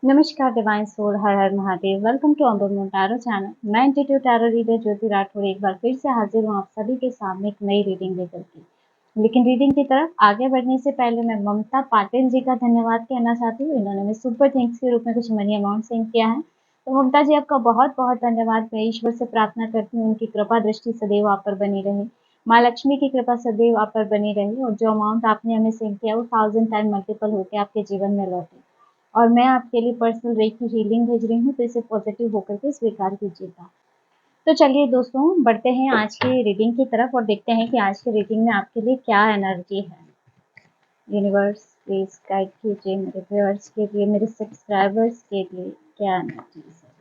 नमस्कार divine soul, Har Har Mahadev. Welcome to Amar moon tarot channel. मैं intuitive tarot reader Jyoti Rathore एक बार फिर से हाजिर हूँ आप सभी के सामने एक नई रीडिंग लेकर के। लेकिन रीडिंग की तरफ आगे बढ़ने से पहले मैं ममता पाटिल जी का धन्यवाद कहना चाहती हूँ। इन्होंने हमें सुपर थैंक्स के रूप में कुछ मनी अमाउंट सेंड किया है, तो ममता जी आपका बहुत बहुत धन्यवाद। मैं ईश्वर से प्रार्थना करती हूँ उनकी कृपा दृष्टि सदैव आप पर बनी रहे, माँ लक्ष्मी की कृपा सदैव आप पर बनी रहे, और जो अमाउंट आपने हमें सेंड किया वो 1000 टाइम मल्टीपल होकर आपके जीवन में लौटे। और मैं आपके लिए पर्सनल रेकी हीलिंग भेज रही हूँ, तो इसे पॉजिटिव होकर के स्वीकार कीजिएगा। तो चलिए दोस्तों, बढ़ते हैं आज की रीडिंग की तरफ और देखते हैं कि आज की रीडिंग में आपके लिए क्या एनर्जी है। यूनिवर्स प्लीज गाइड कीजिए मेरे व्यूअर्स के लिए, मेरे सब्सक्राइबर्स के लिए क्या एनर्जी है।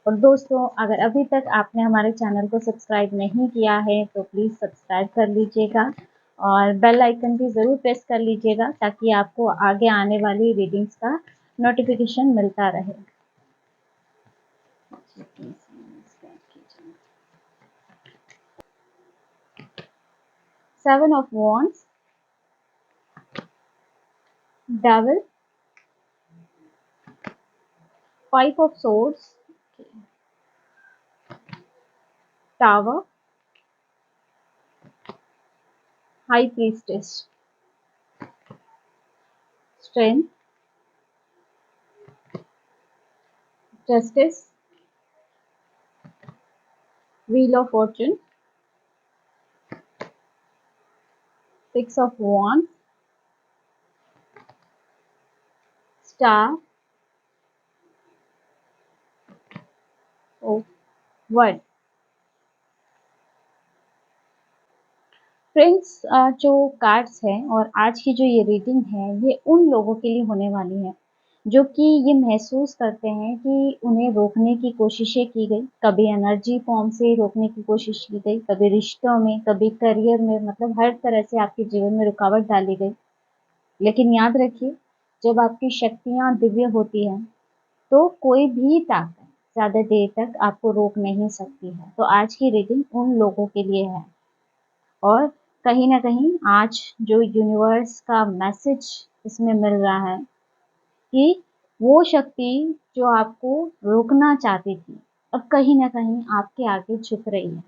और दोस्तों, अगर अभी तक आपने हमारे चैनल को सब्सक्राइब नहीं किया है तो प्लीज़ सब्सक्राइब कर लीजिएगा और बेल आइकन भी ज़रूर प्रेस कर लीजिएगा ताकि आपको आगे आने वाली रीडिंग्स का नोटिफिकेशन मिलता रहे। Seven of wands, devil, five of swords, tower, high priestess, strength, justice, wheel of Fortune, six of wands, star, word. Friends, जो कार्ड्स हैं और आज की जो ये रीडिंग है ये उन लोगों के लिए होने वाली है जो कि ये महसूस करते हैं कि उन्हें रोकने की कोशिशें की गई, कभी एनर्जी फॉर्म से रोकने की कोशिश की गई, कभी रिश्तों में, कभी करियर में, मतलब हर तरह से आपके जीवन में रुकावट डाली गई। लेकिन याद रखिए, जब आपकी शक्तियाँ दिव्य होती हैं तो कोई भी ताकत ज़्यादा देर तक आपको रोक नहीं सकती है। तो आज की रीडिंग उन लोगों के लिए है और कहीं न कहीं आज जो यूनिवर्स का मैसेज इसमें मिल रहा है कि वो शक्ति जो आपको रोकना चाहती थी, अब कहीं न कहीं आपके आगे झुक रही है।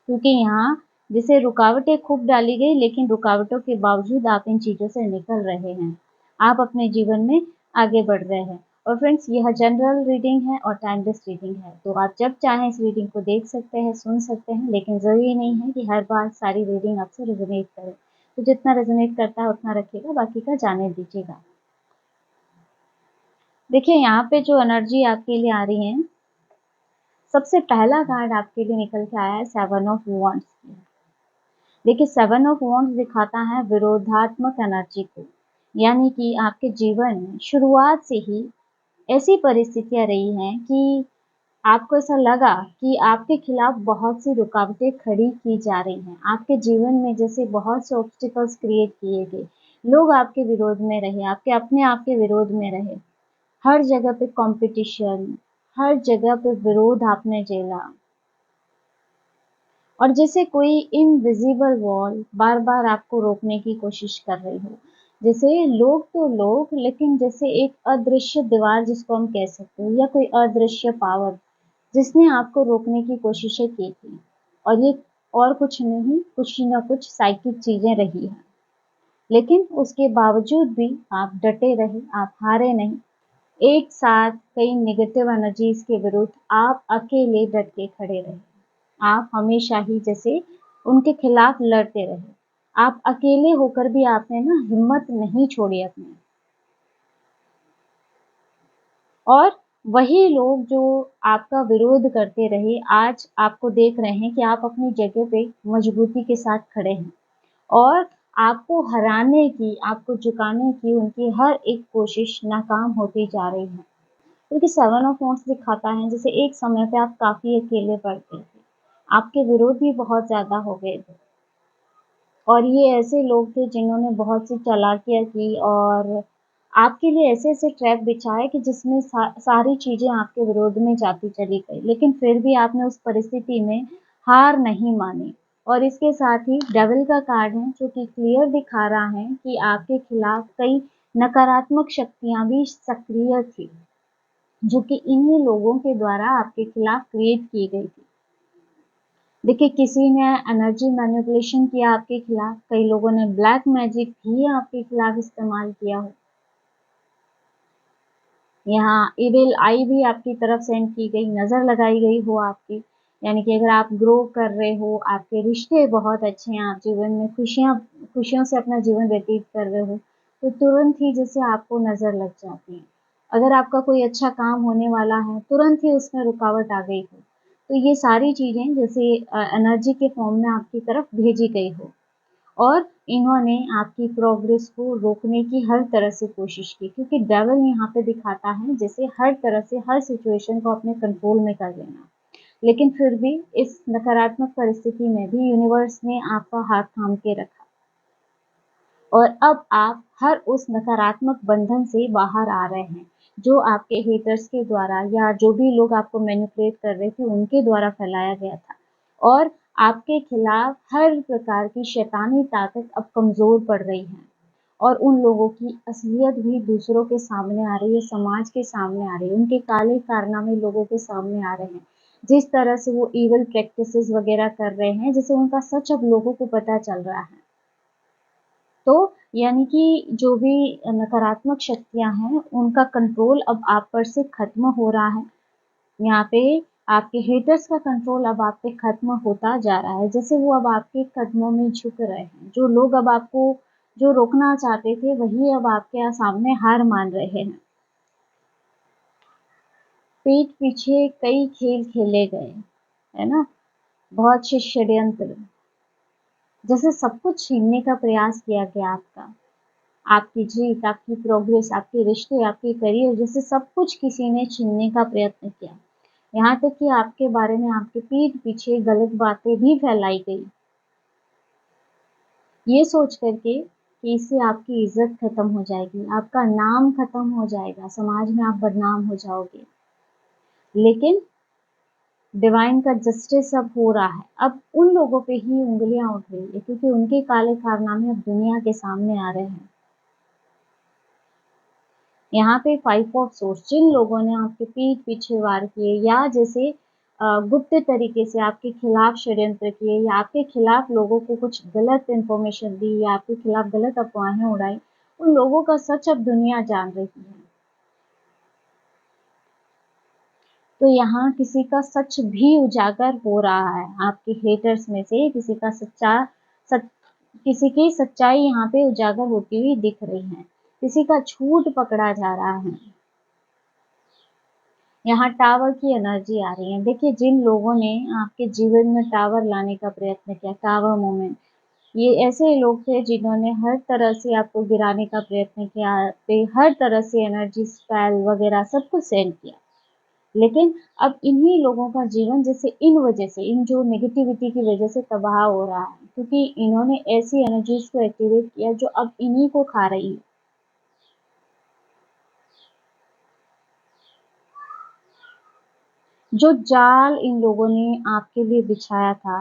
क्योंकि यहाँ जिसे रुकावटें खूब डाली गई, लेकिन रुकावटों के बावजूद आप इन चीज़ों से निकल रहे हैं। आप अपने जीवन में आगे बढ़ रहे हैं। और फ्रेंड्स, यह जनरल रीडिंग है और टाइमलेस रीडिंग है, तो आप जब चाहें इस रीडिंग को देख सकते हैं, सुन सकते हैं, लेकिन ज़रूरी नहीं है कि हर बार सारी रीडिंग आपसे रेजोनेट करे। तो जितना रेजोनेट करता है उतना रखिएगा, बाकी का जाने दीजिएगा। देखिए, यहाँ पे जो एनर्जी आपके लिए आ रही है, सबसे पहला कार्ड आपके लिए निकल के आया है सेवन ऑफ वॉन्ड्स। देखिए, सेवन ऑफ वॉन्ड्स दिखाता है विरोधात्मक एनर्जी को, यानी कि आपके जीवन में शुरुआत से ही ऐसी परिस्थितियां रही हैं कि आपको ऐसा लगा कि आपके खिलाफ बहुत सी रुकावटें खड़ी की जा रही हैं। आपके जीवन में जैसे बहुत से ऑब्स्टिकल्स क्रिएट किए गए, लोग आपके विरोध में रहे, आपके अपने आप के विरोध में रहे, हर जगह पे कंपटीशन, हर जगह पे विरोध आपने झेला, और जैसे कोई इनविजिबल वॉल बार बार आपको रोकने की कोशिश कर रही हो। जैसे लोग तो लोग, लेकिन जैसे एक अदृश्य दीवार जिसको हम कह सकते हो, या कोई अदृश्य पावर जिसने आपको रोकने की कोशिशें की थी। और ये और कुछ नहीं, कुछ ना कुछ साइकिक चीजें रही हैं, लेकिन उसके बावजूद भी आप डटे रहे, आप हारे नहीं। एक साथ कई नेगेटिव एनर्जीज के विरुद्ध आप अकेले डट के खड़े रहे। आप हमेशा ही जैसे उनके खिलाफ लड़ते रहे। आप अकेले होकर भी आपने ना हिम्मत नहीं छोड़ी अपनी। और वही लोग जो आपका विरोध करते रहे, आज आपको देख रहे हैं कि आप अपनी जगह पे मजबूती के साथ खड़े हैं, और आपको हराने की, आपको झुकाने की उनकी हर एक कोशिश नाकाम होती जा रही है। क्योंकि सेवन ऑफ वॉन्ड्स दिखाता है जैसे एक समय पे आप काफ़ी अकेले पड़ते थे, आपके विरोध भी बहुत ज़्यादा हो गए थे, और ये ऐसे लोग थे जिन्होंने बहुत सी चालाकियाँ की और आपके लिए ऐसे-ऐसे ट्रैप बिछाए कि जिसमें सारी चीज़ें आपके विरोध में जाती चली गई, लेकिन फिर भी आपने उस परिस्थिति में हार नहीं मानी। और इसके साथ ही डेविल का कार्ड है जो कि क्लियर दिखा रहा है कि आपके खिलाफ कई नकारात्मक शक्तियां भी सक्रिय थी, जो कि इन्हीं लोगों के द्वारा आपके खिलाफ क्रिएट की गई थी। देखिए, किसी ने एनर्जी मैनिपुलेशन किया आपके खिलाफ, कई लोगों ने ब्लैक मैजिक भी आपके खिलाफ इस्तेमाल किया हो। यहाँ इविल आई भी आपकी तरफ सेंड की गई, नज़र लगाई गई हो आपकी, यानी कि अगर आप ग्रो कर रहे हो, आपके रिश्ते बहुत अच्छे हैं, आप जीवन में खुशियों से अपना जीवन व्यतीत कर रहे हो, तो तुरंत ही जैसे आपको नज़र लग जाती है। अगर आपका कोई अच्छा काम होने वाला है, तुरंत ही उसमें रुकावट आ गई हो, तो ये सारी चीज़ें जैसे एनर्जी के फॉर्म में आपकी तरफ भेजी गई हो, और इन्होंने आपकी प्रोग्रेस को रोकने की हर तरह से कोशिश की, क्योंकि डेविल यहाँ पे दिखाता है जैसे हर तरह से हर सिचुएशन को अपने कंट्रोल में कर लेना। लेकिन फिर भी इस नकारात्मक परिस्थिति में भी यूनिवर्स ने आपका हाथ थाम के रखा, और अब आप हर उस नकारात्मक बंधन से बाहर आ रहे हैं, जो आपके हेटर्स के द्वारा या जो भी लोग आपको मैनिपुलेट कर रहे थे उनके द्वारा फैलाया गया था। और आपके खिलाफ हर प्रकार की शैतानी ताकत अब कमज़ोर पड़ रही है, और उन लोगों की असलियत भी दूसरों के सामने आ रही है, समाज के सामने आ रही है, उनके काले कारनामे लोगों के सामने आ रहे हैं। जिस तरह से वो इविल प्रैक्टिसेस वगैरह कर रहे हैं, जैसे उनका सच अब लोगों को पता चल रहा है। तो यानी कि जो भी नकारात्मक शक्तियाँ हैं, उनका कंट्रोल अब आप पर से खत्म हो रहा है। यहाँ पे आपके हेटर्स का कंट्रोल अब आप पे खत्म होता जा रहा है, जैसे वो अब आपके कदमों में झुक रहे हैं। जो लोग अब आपको जो रोकना चाहते थे, वही अब आपके सामने हार मान रहे हैं। पीठ पीछे कई खेल खेले गए, है ना? बहुत से षड्यंत्र, जैसे सब कुछ छीनने का प्रयास किया गया आपका। आपकी जीत, आपकी प्रोग्रेस, आपके रिश्ते, आपके करियर, जैसे सब कुछ किसी ने छीनने का प्रयत्न किया। यहाँ तक कि आपके बारे में आपके पीठ पीछे गलत बातें भी फैलाई गई, ये सोच करके कि इससे आपकी इज्जत खत्म हो जाएगी, आपका नाम खत्म हो जाएगा, समाज में आप बदनाम हो जाओगे। लेकिन डिवाइन का जस्टिस अब हो रहा है, अब उन लोगों पे ही उंगलियां उठ रही है, क्योंकि उनके काले कारनामे अब दुनिया के सामने आ रहे हैं। यहाँ पे 5 ऑफ सोर्स, जिन लोगों ने आपके पीठ पीछे वार किए, या जैसे गुप्त तरीके से आपके खिलाफ षड्यंत्र किए, या आपके खिलाफ लोगों को कुछ गलत इन्फॉर्मेशन दी, या आपके खिलाफ गलत अफवाहें उड़ाई, उन लोगों का सच अब दुनिया जान रही है। तो यहाँ किसी का सच भी उजागर हो रहा है, आपके हेटर्स में से किसी का किसी की सच्चाई यहाँ पे उजागर होती हुई दिख रही है, किसी का झूठ पकड़ा जा रहा है। यहाँ टावर की एनर्जी आ रही है। देखिए, जिन लोगों ने आपके जीवन में टावर लाने का प्रयत्न किया, टावर मोमेंट, ये ऐसे लोग थे जिन्होंने हर तरह से आपको गिराने का प्रयत्न किया, पे हर तरह से एनर्जी स्पेल वगैरह सब कुछ सेंड किया। लेकिन अब इन्हीं लोगों का जीवन जैसे इन वजह से, इन जो नेगेटिविटी की वजह से तबाह हो रहा है, क्योंकि इन्होंने ऐसी एनर्जीज को एक्टिवेट किया जो अब इन्हीं को खा रही है। जो जाल इन लोगों ने आपके लिए बिछाया था,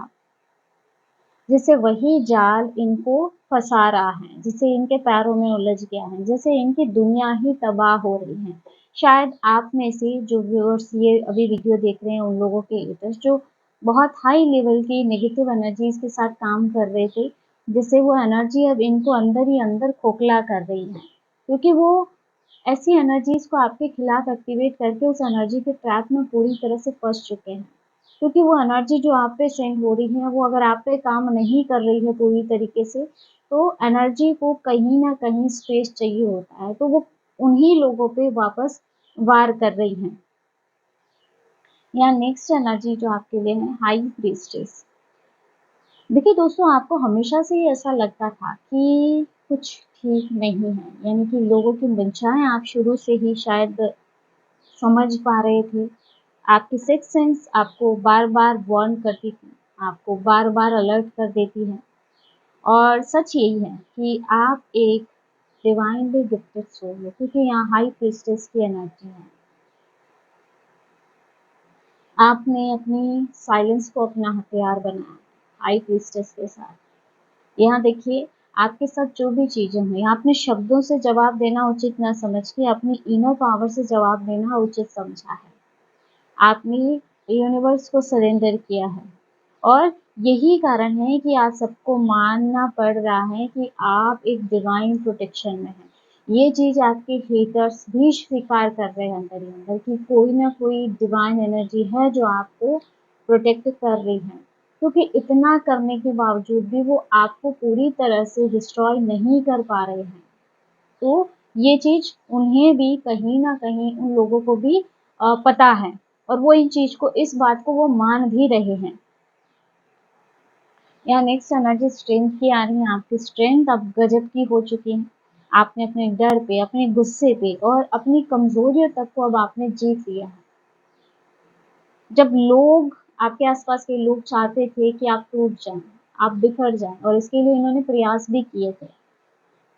जैसे वही जाल इनको फंसा रहा है, जिससे इनके पैरों में उलझ गया है, जैसे इनकी दुनिया ही तबाह हो रही है। शायद आप में से जो व्यूअर्स ये अभी वीडियो देख रहे हैं, उन लोगों के इंटरेस्ट जो बहुत हाई लेवल की नेगेटिव एनर्जीज के साथ काम कर रहे थे, जिससे वो एनर्जी अब इनको अंदर ही अंदर खोखला कर रही है, क्योंकि वो ऐसी एनर्जीज को आपके खिलाफ एक्टिवेट करके उस एनर्जी के ट्रैप में पूरी तरह से फंस चुके हैं। क्योंकि वो एनर्जी जो आप पे सेंड हो रही है, वो अगर आप पे काम नहीं कर रही है पूरी तरीके से, तो एनर्जी को कहीं ना कहीं स्पेस चाहिए होता है, तो वो उन्हीं लोगों पे वापस वार कर रही हैं। यहाँ नेक्स्ट एनर्जी जो आपके लिए है, हाई प्रीस्टेस। देखिए दोस्तों, आपको हमेशा से ही ऐसा लगता था कि कुछ ठीक नहीं है, यानी कि लोगों की मंशाएं आप शुरू से ही शायद समझ पा रहे थे। आपकी सिक्स सेंस आपको बार-बार वार्न करती थी, आपको बार-बार अलर्ट कर देती है, और सच यही है कि आप एक डिवाइनली गिफ्टेड सोल हो, क्योंकि यहाँ हाई प्रीस्टेस की एनर्जी है। आपने अपनी साइलेंस को अपना हथियार बनाया हाई प्रीस्टेस के साथ। यहाँ देखिए, आपके साथ जो भी चीज़ें हुई, आपने शब्दों से जवाब देना उचित ना समझ के अपनी इनर पावर से जवाब देना उचित समझा है। आपने यूनिवर्स को सरेंडर किया है और यही कारण है कि आज सबको मानना पड़ रहा है कि आप एक डिवाइन प्रोटेक्शन में हैं। ये चीज़ आपके हेटर्स भी स्वीकार कर रहे हैं अंदर ही अंदर कि कोई ना कोई डिवाइन एनर्जी है जो आपको प्रोटेक्ट कर रही है, क्योंकि इतना करने के बावजूद भी वो आपको पूरी तरह से डिस्ट्रॉय नहीं कर पा रहे हैं। तो ये चीज़ उन्हें भी कहीं न कहीं उन लोगों को भी पता है और वो इन चीज़ को इस बात को वो मान भी रहे हैं। यहाँ नेक्स्ट एनर्जी स्ट्रेंथ की आ रही है। आपकी स्ट्रेंथ अब गजब की हो चुकी है। आपने अपने डर पे, अपने गुस्से पे और अपनी कमज़ोरियों तक को अब आपने जीत लिया है। जब लोग आपके आस-पास के लोग चाहते थे कि आप टूट जाएँ, आप बिखर जाएँ और इसके लिए इन्होंने प्रयास भी किए थे,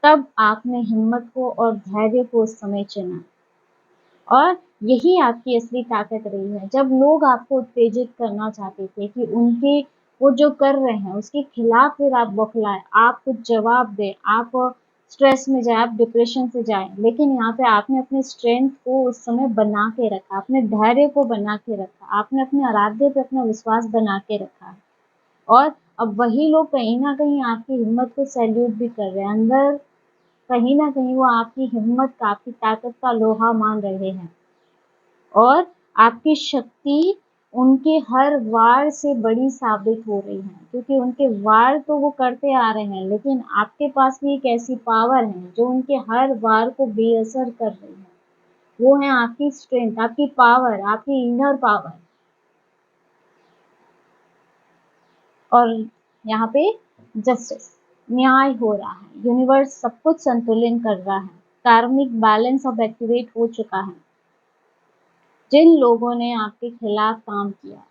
तब आपने हिम्मत को और धैर्य को उस समय चुना। और यही आपकी असली ताकत रही है। जब लोग आपको उत्तेजित करना चाहते थे कि उनके वो जो कर रहे हैं उसके खिलाफ फिर आप बौखलाएँ, आप कुछ जवाब दें, आप स्ट्रेस में जाएँ, आप डिप्रेशन से जाएँ। लेकिन यहाँ पे आपने अपनी स्ट्रेंथ को उस समय बना के रखा, अपने धैर्य को बना के रखा, आपने अपने आराध्य पे अपना विश्वास बना के रखा। और अब वही लोग कहीं न कहीं आपकी हिम्मत को सैल्यूट भी कर रहे हैं। अंदर कहीं न कहीं वो आपकी हिम्मत का, आपकी ताकत का लोहा मान रहे हैं और आपकी शक्ति उनके हर वार से बड़ी साबित हो रही है, क्योंकि उनके वार तो वो करते आ रहे हैं, लेकिन आपके पास भी एक ऐसी पावर है जो उनके हर वार को बेअसर कर रही है। वो है आपकी स्ट्रेंथ, आपकी पावर, आपकी इनर पावर। और यहाँ पे जस्टिस, न्याय हो रहा है, यूनिवर्स सब कुछ संतुलन कर रहा है, कार्मिक बैलेंस अब एक्टिवेट हो चुका है। जिन लोगों ने आपके खिलाफ काम किया,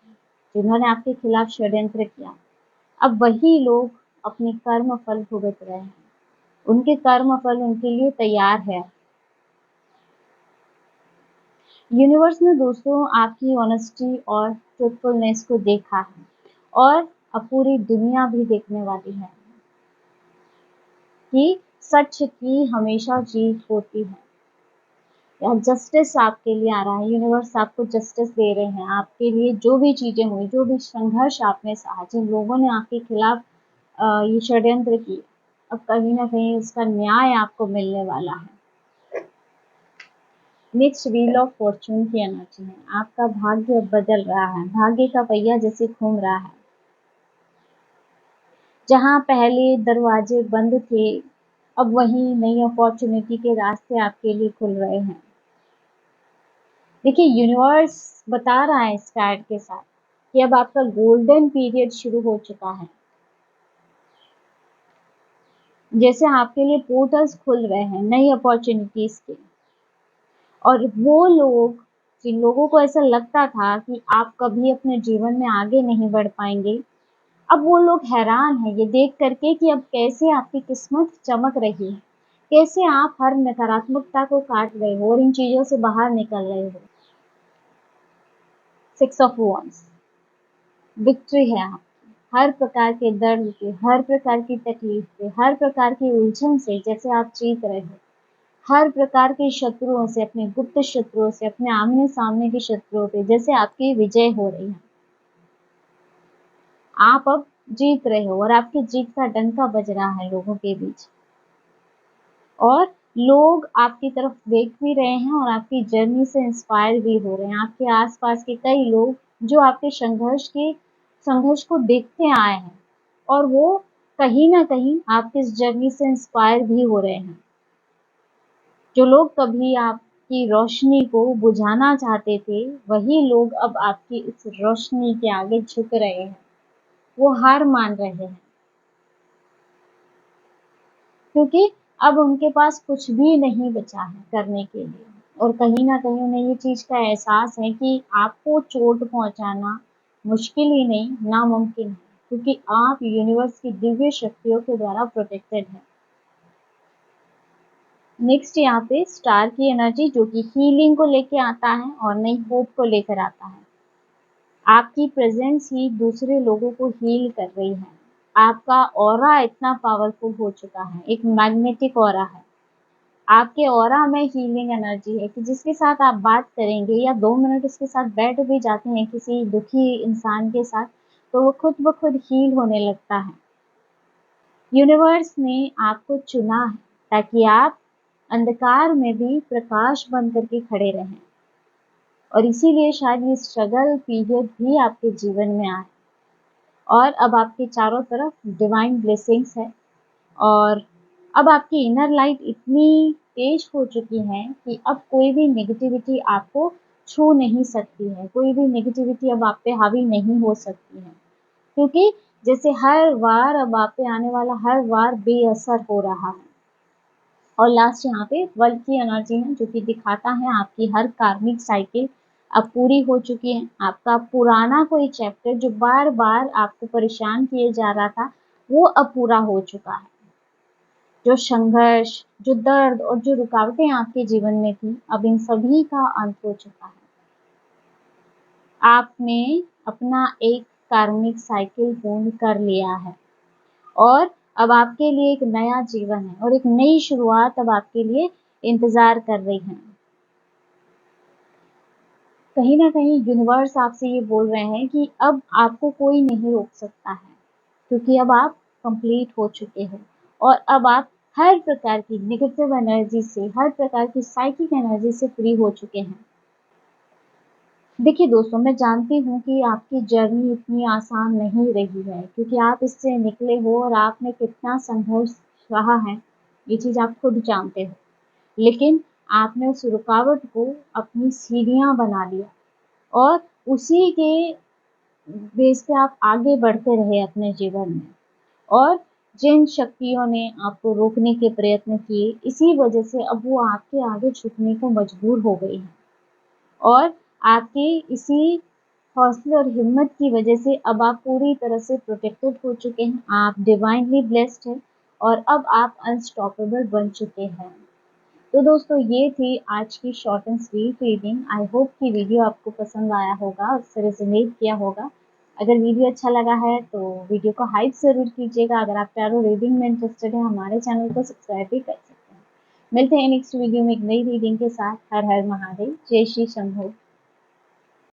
जिन्होंने आपके खिलाफ षड्यंत्र किया, अब वही लोग अपने कर्म फल भुगत रहे हैं। उनके कर्म फल उनके लिए तैयार है। यूनिवर्स ने दोस्तों आपकी ऑनेस्टी और ट्रूथफुलनेस को देखा है और अब पूरी दुनिया भी देखने वाली है कि सच की हमेशा जीत होती है। या जस्टिस आपके लिए आ रहा है, यूनिवर्स आपको जस्टिस दे रहे हैं। आपके लिए जो भी चीज़ें हुई, जो भी संघर्ष आपने सहा, जिन लोगों ने आपके खिलाफ ये षड्यंत्र किए, अब कहीं न कहीं उसका न्याय आपको मिलने वाला है। नेक्स्ट व्हील ऑफ फॉर्च्यून की एनर्जी है। आपका भाग्य अब बदल रहा है, भाग्य का पहिया जैसे घूम रहा है। जहाँ पहले दरवाजे बंद थे, अब वहीं नई अपॉर्चुनिटी के रास्ते आपके लिए खुल रहे हैं। देखिए, यूनिवर्स बता रहा है इस कार्ड के साथ कि अब आपका गोल्डन पीरियड शुरू हो चुका है। जैसे आपके लिए पोर्टल्स खुल रहे हैं नई अपॉर्चुनिटीज के, और वो लोग जिन लोगों को ऐसा लगता था कि आप कभी अपने जीवन में आगे नहीं बढ़ पाएंगे, अब वो लोग हैरान हैं ये देख करके कि अब कैसे आपकी किस्मत चमक रही है, कैसे आप हर नकारात्मकता को काट रहे हो और इन चीज़ों से बाहर निकल रहे हो। 6 ऑफ wands, विक्ट्री है आपकी। हर प्रकार के दर्द से, हर प्रकार की तकलीफ से, हर प्रकार की उलझन से जैसे आप जीत रहे हो, हर प्रकार के शत्रुओं से, अपने गुप्त शत्रुओं से, अपने आमने-सामने के शत्रुओं पे जैसे आपकी विजय हो रही है। आप अब जीत रहे हो और आपकी जीत का डंका बज रहा है लोगों के बीच। और लोग आपकी तरफ देख भी रहे हैं और आपकी जर्नी से इंस्पायर भी हो रहे हैं। आपके आस-पास के कई लोग जो आपके संघर्ष को देखते आए हैं और वो कहीं न कहीं आपकी इस जर्नी से इंस्पायर भी हो रहे हैं। जो लोग कभी आपकी रोशनी को बुझाना चाहते थे, वही लोग अब आपकी इस रोशनी के आगे झुक रहे हैं। वो हार मान रहे हैं, क्योंकि अब उनके पास कुछ भी नहीं बचा है करने के लिए और कहीं न कहीं उन्हें ये चीज़ का एहसास है कि आपको चोट पहुँचाना मुश्किल ही नहीं, नामुमकिन है, क्योंकि आप यूनिवर्स की दिव्य शक्तियों के द्वारा प्रोटेक्टेड हैं। नेक्स्ट यहाँ पे स्टार की एनर्जी जो कि हीलिंग को लेके आता है और नई होप को लेकर आता है। आपकी प्रेजेंस ही दूसरे लोगों को हील कर रही है। आपका ऑरा इतना पावरफुल हो चुका है, एक मैग्नेटिक ऑरा है। आपके ऑरा में हीलिंग एनर्जी है कि जिसके साथ आप बात करेंगे या 2 मिनट उसके साथ बैठ भी जाते हैं किसी दुखी इंसान के साथ, तो वो खुद ब खुद हील होने लगता है। यूनिवर्स ने आपको चुना है ताकि आप अंधकार में भी प्रकाश बन करके खड़े रहें, और इसीलिए शायद ये स्ट्रगल पीरियड भी आपके जीवन में आए। और अब आपके चारों तरफ डिवाइन ब्लेसिंग्स है, और अब आपकी इनर लाइट इतनी तेज हो चुकी है कि अब कोई भी नेगेटिविटी आपको छू नहीं सकती है, कोई भी नेगेटिविटी अब आप पे हावी नहीं हो सकती है, क्योंकि जैसे हर वार अब आप पे आने वाला हर वार बेअसर हो रहा है। और लास्ट यहाँ पे वर्ल्ड की एनर्जी है जो कि दिखाता है आपकी हर कार्मिक साइकिल अब पूरी हो चुकी है। आपका पुराना कोई चैप्टर जो बार बार आपको परेशान किए जा रहा था, वो अब पूरा हो चुका है। जो संघर्ष, जो दर्द और जो रुकावटें आपके जीवन में थी, अब इन सभी का अंत हो चुका है। आपने अपना एक कार्मिक साइकिल पूर्ण कर लिया है, और अब आपके लिए एक नया जीवन है और एक नई शुरुआत अब आपके लिए इंतजार कर रही है। कहीं ना कहीं यूनिवर्स आपसे ये बोल रहे हैं कि अब आपको कोई नहीं रोक सकता है, क्योंकि अब आप कंप्लीट हो चुके हो, और अब आप हर प्रकार की नेगेटिव एनर्जी से, हर प्रकार की साइकिक एनर्जी से फ्री हो चुके हैं। देखिए दोस्तों, मैं जानती हूँ कि आपकी जर्नी इतनी आसान नहीं रही है, क्योंकि आप इससे निकले हो और आपने कितना संघर्ष रहा है, ये चीज़ आप खुद जानते हो। लेकिन आपने उस रुकावट को अपनी सीढ़ियाँ बना लिया, और उसी के बेस पे आप आगे बढ़ते रहे अपने जीवन में। और जिन शक्तियों ने आपको रोकने के प्रयत्न किए, इसी वजह से अब वो आपके आगे झुकने को मजबूर हो गई हैं। और आपके इसी हौसले और हिम्मत की वजह से अब आप पूरी तरह से प्रोटेक्टेड हो चुके हैं, आप डिवाइनली ब्लेस्ड हैं, और अब आप अनस्टॉपेबल बन चुके हैं। तो दोस्तों, ये थी आज की short and sweet reading. I hope कि वीडियो आपको पसंद आया होगा, उससे रेजोनेट किया होगा। अगर वीडियो अच्छा लगा है तो वीडियो को हाइप ज़रूर कीजिएगा। अगर आप टैरो रीडिंग में इंटरेस्टेड हैं, हमारे चैनल को सब्सक्राइब भी कर सकते हैं। मिलते हैं नेक्स्ट वीडियो में एक नई रीडिंग के साथ। हर हर महादेव, जय श्री शंभू।